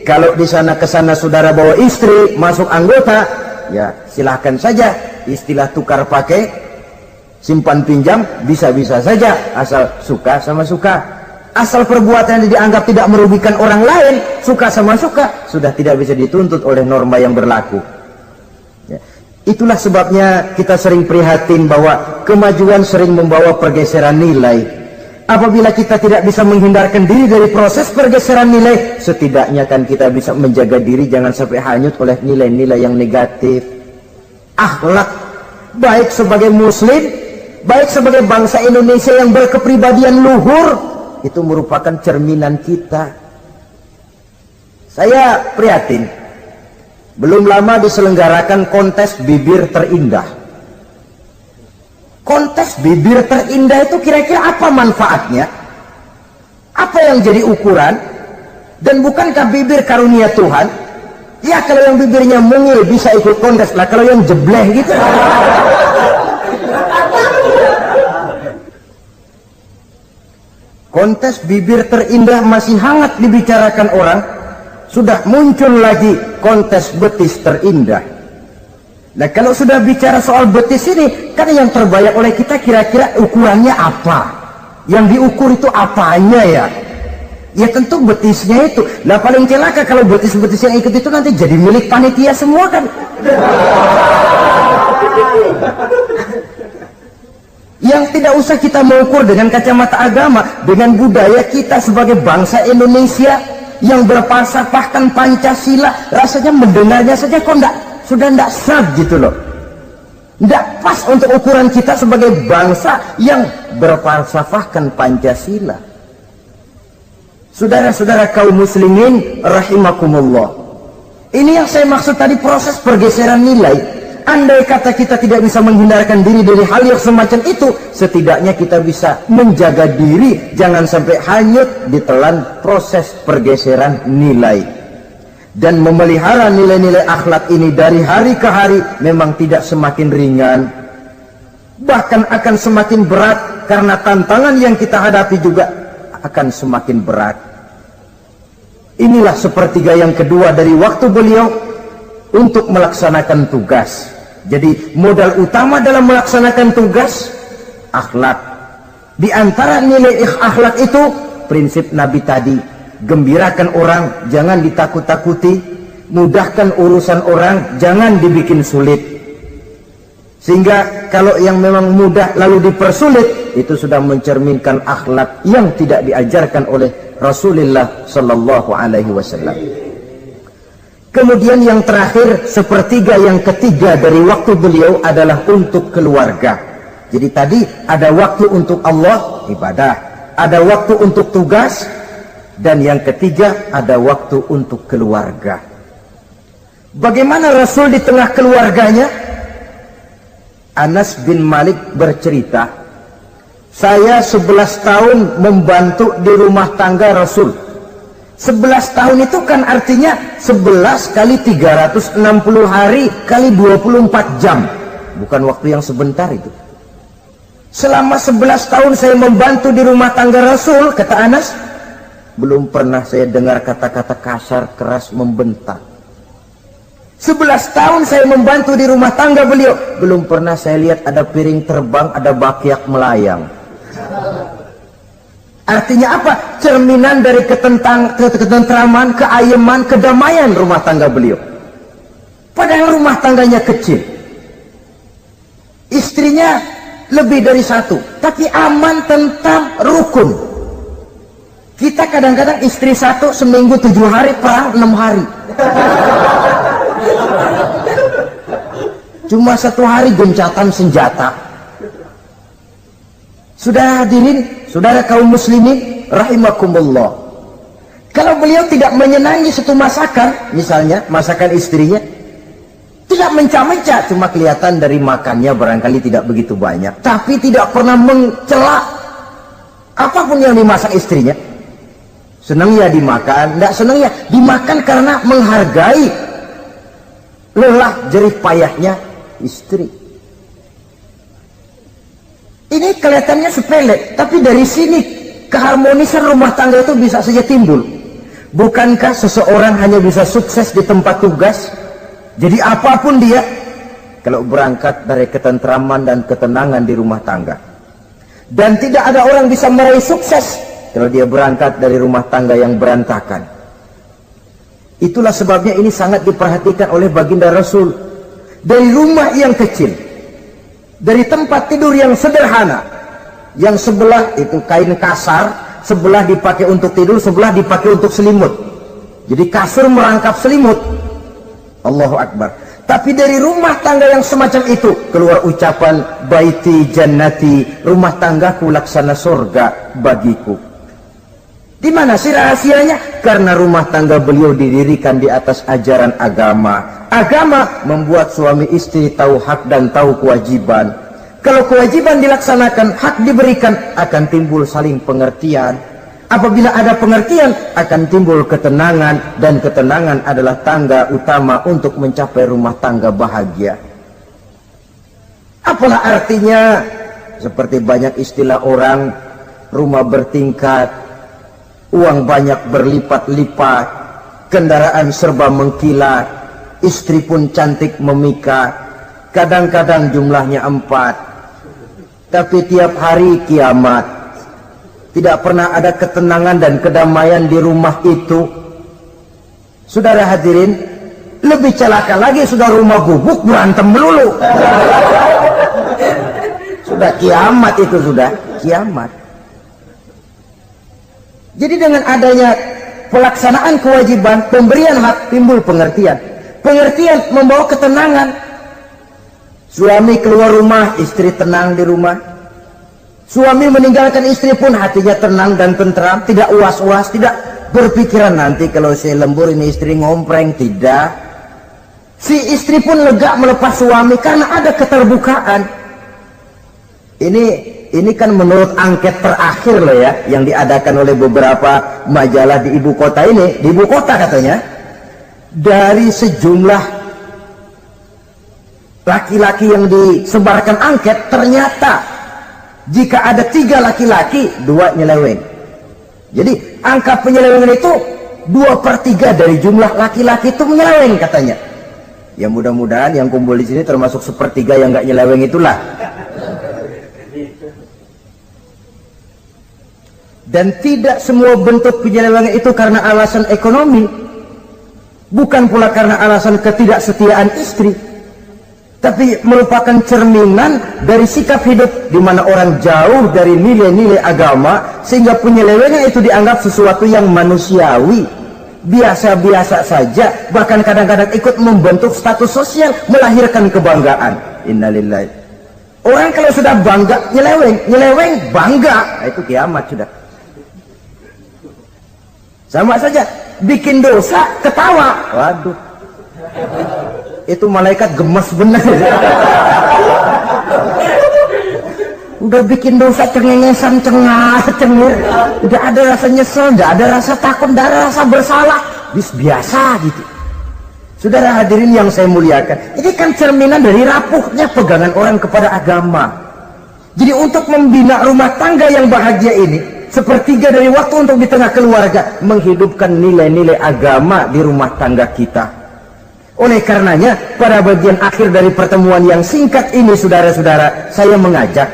kalau di sana ke sana saudara bawa istri masuk anggota, ya silahkan saja. Istilah tukar pakai, simpan pinjam, bisa-bisa saja, asal suka sama suka. Asal perbuatan yang dianggap tidak merugikan orang lain, suka sama suka, sudah tidak bisa dituntut oleh norma yang berlaku. Ya. Itulah sebabnya kita sering prihatin bahwa kemajuan sering membawa pergeseran nilai. Apabila kita tidak bisa menghindarkan diri dari proses pergeseran nilai, setidaknya kan kita bisa menjaga diri jangan sampai hanyut oleh nilai-nilai yang negatif. Akhlak, baik sebagai muslim, baik sebagai bangsa Indonesia yang berkepribadian luhur, itu merupakan cerminan kita. Saya prihatin, belum lama diselenggarakan kontes bibir terindah. Kontes bibir terindah itu kira-kira apa manfaatnya? Apa yang jadi ukuran? Dan bukankah bibir karunia Tuhan? Ya kalau yang bibirnya mungil bisa ikut kontes lah, kalau yang jebleh gitu. Kontes bibir terindah masih hangat dibicarakan orang. Sudah muncul lagi kontes betis terindah. Nah kalau sudah bicara soal betis ini, kan yang terbayang oleh kita kira-kira ukurannya apa? Yang diukur itu apanya ya? Ya tentu betisnya itu. Nah paling celaka kalau betis-betis yang ikut itu nanti jadi milik panitia semua kan. Yang tidak usah kita mengukur dengan kacamata agama, dengan budaya kita sebagai bangsa Indonesia yang berfalsafahkan Pancasila, rasanya mendengarnya saja kok sudah tidak sah gitu loh. Tidak pas untuk ukuran kita sebagai bangsa yang berfalsafahkan Pancasila. Saudara-saudara kaum muslimin rahimakumullah, ini yang saya maksud tadi, proses pergeseran nilai. Andai kata kita tidak bisa menghindarkan diri dari hal yang semacam itu, setidaknya kita bisa menjaga diri jangan sampai hanyut ditelan proses pergeseran nilai. Dan memelihara nilai-nilai akhlak ini dari hari ke hari memang tidak semakin ringan, bahkan akan semakin berat, karena tantangan yang kita hadapi juga akan semakin berat. Inilah sepertiga yang kedua dari waktu beliau untuk melaksanakan tugas. Jadi modal utama dalam melaksanakan tugas akhlak. Di antara nilai akhlak itu prinsip Nabi tadi, gembirakan orang, jangan ditakut-takuti, mudahkan urusan orang, jangan dibikin sulit. Sehingga kalau yang memang mudah lalu dipersulit, itu sudah mencerminkan akhlak yang tidak diajarkan oleh Rasulullah sallallahu alaihi wasallam. Kemudian yang terakhir, sepertiga yang ketiga dari waktu beliau adalah untuk keluarga. Jadi tadi ada waktu untuk Allah, ibadah, ada waktu untuk tugas, dan yang ketiga ada waktu untuk keluarga. Bagaimana Rasul di tengah keluarganya? Anas bin Malik bercerita, saya 11 tahun membantu di rumah tangga Rasul. 11 tahun itu kan artinya 11 kali 360 hari kali 24 jam. Bukan waktu yang sebentar itu. Selama 11 tahun saya membantu di rumah tangga Rasul, kata Anas, belum pernah saya dengar kata-kata kasar, keras, membentak. 11 tahun saya membantu di rumah tangga beliau, belum pernah saya lihat ada piring terbang, ada bakyak melayang. Artinya apa? Cerminan dari ketentraman, keayeman, kedamaian rumah tangga beliau. Padahal rumah tangganya kecil, istrinya lebih dari satu, tapi aman, tentram, rukun. Kita kadang-kadang istri satu seminggu 7 hari, perang 6 hari. Cuma 1 hari gencatan senjata. Sudah hadirin, saudara kaum muslimin rahimakumullah, kalau beliau tidak menyenangi satu masakan, misalnya masakan istrinya, tidak mencak-mencak, cuma kelihatan dari makannya barangkali tidak begitu banyak, tapi tidak pernah mencela apapun yang dimasak istrinya. Senang ya dimakan, tidak senang ya dimakan karena menghargai lelah jerih payahnya istri. Ini kelihatannya sepele, tapi dari sini keharmonisan rumah tangga itu bisa saja timbul. Bukankah seseorang hanya bisa sukses di tempat tugas? Jadi apapun dia, kalau berangkat dari ketentraman dan ketenangan di rumah tangga. Dan tidak ada orang bisa meraih sukses kalau dia berangkat dari rumah tangga yang berantakan. Itulah sebabnya ini sangat diperhatikan oleh baginda Rasul. Dari rumah yang kecil, dari tempat tidur yang sederhana, yang sebelah itu kain kasar, sebelah dipakai untuk tidur, sebelah dipakai untuk selimut. Jadi kasur merangkap selimut. Allahu Akbar. Tapi dari rumah tangga yang semacam itu keluar ucapan baiti jannati, rumah tanggaku laksana surga bagiku. Di mana sih rahasianya? Karena rumah tangga beliau didirikan di atas ajaran agama. Agama membuat suami istri tahu hak dan tahu kewajiban. Kalau kewajiban dilaksanakan, hak diberikan, akan timbul saling pengertian. Apabila ada pengertian, akan timbul ketenangan, dan ketenangan adalah tangga utama untuk mencapai rumah tangga bahagia. Apalah artinya? Seperti banyak istilah orang, rumah bertingkat, uang banyak berlipat-lipat, kendaraan serba mengkilat, istri pun cantik memikat, kadang-kadang jumlahnya 4, tapi tiap hari kiamat. Tidak pernah ada ketenangan dan kedamaian di rumah itu. Saudara hadirin, lebih celaka lagi sudah rumah gubuk berantem melulu. Sudah kiamat itu, sudah kiamat. Jadi dengan adanya pelaksanaan kewajiban, pemberian hak, timbul pengertian. Pengertian membawa ketenangan. Suami keluar rumah, istri tenang di rumah. Suami meninggalkan istri pun hatinya tenang dan tentram, tidak was-was, tidak berpikiran nanti kalau saya lembur ini istri ngompreng, tidak. Si istri pun lega melepas suami karena ada keterbukaan. Ini kan menurut angket terakhir loh ya, yang diadakan oleh beberapa majalah di ibu kota ini, di ibu kota katanya, dari sejumlah laki-laki yang disebarkan angket, ternyata jika ada 3 laki-laki, 2 nyeleweng. Jadi angka penyelewengan itu 2/3 dari jumlah laki-laki itu menyeleweng katanya. Ya mudah-mudahan yang kumpul di sini termasuk 1/3 yang nggak nyeleweng itulah. Dan tidak semua bentuk penyelewengan itu karena alasan ekonomi, bukan pula karena alasan ketidaksetiaan istri, tapi merupakan cerminan dari sikap hidup di mana orang jauh dari nilai-nilai agama, sehingga penyelewengan itu dianggap sesuatu yang manusiawi, biasa-biasa saja, bahkan kadang-kadang ikut membentuk status sosial, melahirkan kebanggaan. Innalillahi. Orang kalau sudah bangga nyeleweng bangga, nah, itu kiamat sudah. Sama saja, bikin dosa ketawa, waduh, itu malaikat gemes benar. Udah bikin dosa cengengesan, cengir, udah ada rasa nyesel, udah ada rasa takut, udah ada rasa bersalah, biasa gitu. Saudara hadirin yang saya muliakan, ini kan cerminan dari rapuhnya pegangan orang kepada agama. Jadi untuk membina rumah tangga yang bahagia ini, 1/3 dari waktu untuk di tengah keluarga menghidupkan nilai-nilai agama di rumah tangga kita. Oleh karenanya, pada bagian akhir dari pertemuan yang singkat ini, saudara-saudara, saya mengajak,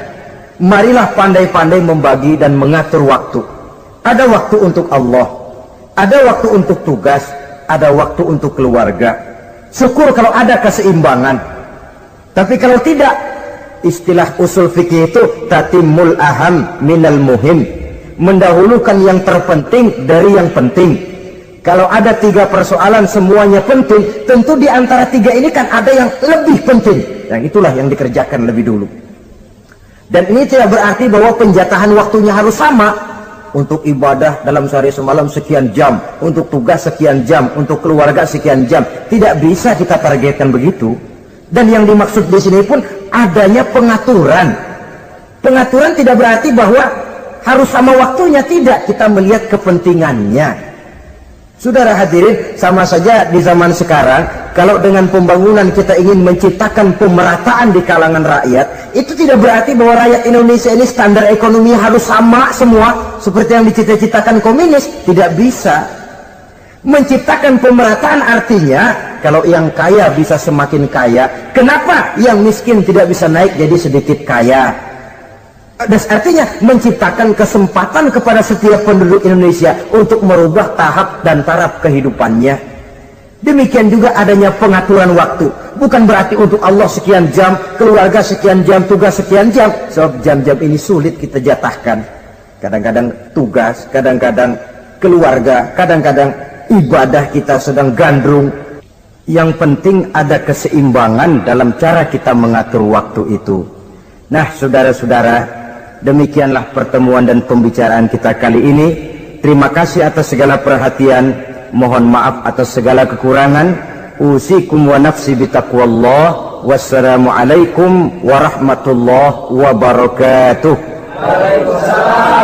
marilah pandai-pandai membagi dan mengatur waktu. Ada waktu untuk Allah, ada waktu untuk tugas, ada waktu untuk keluarga. Syukur kalau ada keseimbangan. Tapi kalau tidak, istilah usul fikih itu tatimul aham minal muhim, mendahulukan yang terpenting dari yang penting. Kalau ada 3 persoalan semuanya penting, tentu di antara 3 ini kan ada yang lebih penting, yang itulah yang dikerjakan lebih dulu. Dan ini tidak berarti bahwa penjatahan waktunya harus sama. Untuk ibadah dalam sehari semalam sekian jam, untuk tugas sekian jam, untuk keluarga sekian jam. Tidak bisa kita targetkan begitu. Dan yang dimaksud di sini pun adanya pengaturan. Pengaturan tidak berarti bahwa harus sama waktunya, tidak. Kita melihat kepentingannya. Saudara hadirin, sama saja di zaman sekarang, kalau dengan pembangunan kita ingin menciptakan pemerataan di kalangan rakyat, itu tidak berarti bahwa rakyat Indonesia ini standar ekonomi harus sama semua, seperti yang dicita-citakan komunis. Tidak bisa. Menciptakan pemerataan artinya, kalau yang kaya bisa semakin kaya, kenapa yang miskin tidak bisa naik jadi sedikit kaya? Dan artinya menciptakan kesempatan kepada setiap penduduk Indonesia untuk merubah tahap dan taraf kehidupannya. Demikian juga adanya pengaturan waktu. Bukan berarti untuk Allah sekian jam, keluarga sekian jam, tugas sekian jam. Sebab jam-jam ini sulit kita jatahkan. Kadang-kadang tugas, kadang-kadang keluarga, kadang-kadang ibadah kita sedang gandrung. Yang penting ada keseimbangan dalam cara kita mengatur waktu itu. Nah, saudara-saudara, demikianlah pertemuan dan pembicaraan kita kali ini. Terima kasih atas segala perhatian. Mohon maaf atas segala kekurangan. Usikum wa nafsi bitaqwallah. Wassalamualaikum warahmatullahi wabarakatuh. Waalaikumsalam.